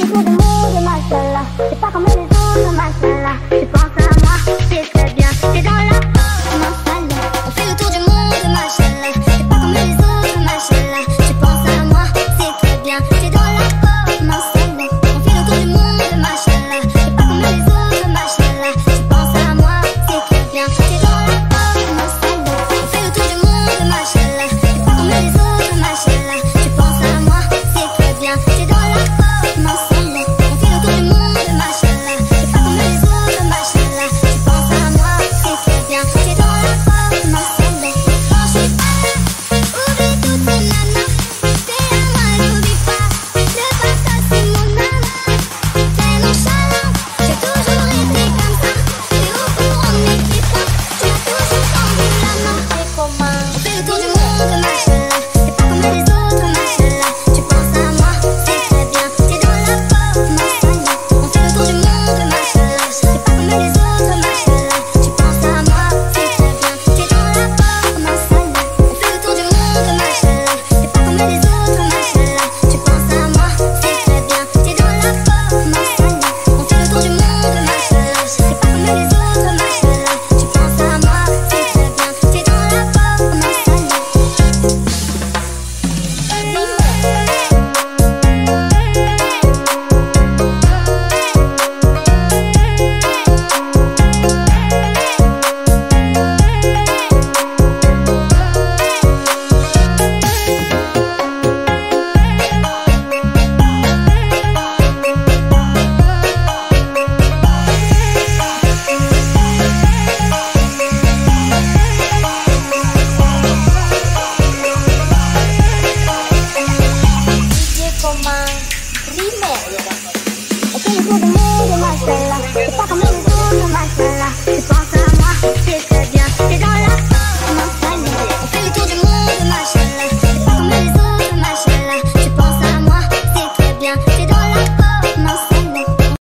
tour du monde, machallah. C'est pas comme les autres, machallah. Tu penses à moi, c'est très bien. T'es dans la poche, machallah. On fait le tour du monde, machallah. C'est pas comme les autres, machallah. Tu penses à moi, c'est très bien. T'es dans la poche, machallah. On fait le tour du monde, machallah. C'est pas comme les autres, machallah. Tu penses à moi, c'est très bien. T'es dans la poche, machallah. On fait le tour du monde, machallah. C'est pas comme les autres, machallah. Tu penses à moi, c'est très bien. T'es dans la poche, machallah. On fait le tour du monde, machallah. C'est pas comme les autres, machallah. Tu penses à moi, c'est très bien. T'es dans la poche, machallah. Quand je suis pas là, oublie toutes ces nanas. T'es à moi, n'oublie pas. Le passage, c'est mon âme. T'es nonchalant, j'ai toujours été comme ça. T'es au courant de mes petits points. Tu m'as toujours tendu la main. C'est commun. On fait le tour du monde, machallah. C'est pas comme les autres, machallah. Tu penses à moi, c'est très bien. T'es dans la poche, machallah. On fait le tour du monde, machallah. C'est pas comme les autres, machallah. Tu penses à moi, c'est très bien. T'es dans la poche, machallah. On fait le tour du monde, machallah. C'est pas comme les autres, machallah. Tu penses à moi, c'est très bien. T'es dans la poche, machallah. On fait le tour du monde, machallah. C'est pas comme les autres, machallah. Tu penses à moi, c'est très bien. T'es dans la poche, machallah. DJ Komang Remix.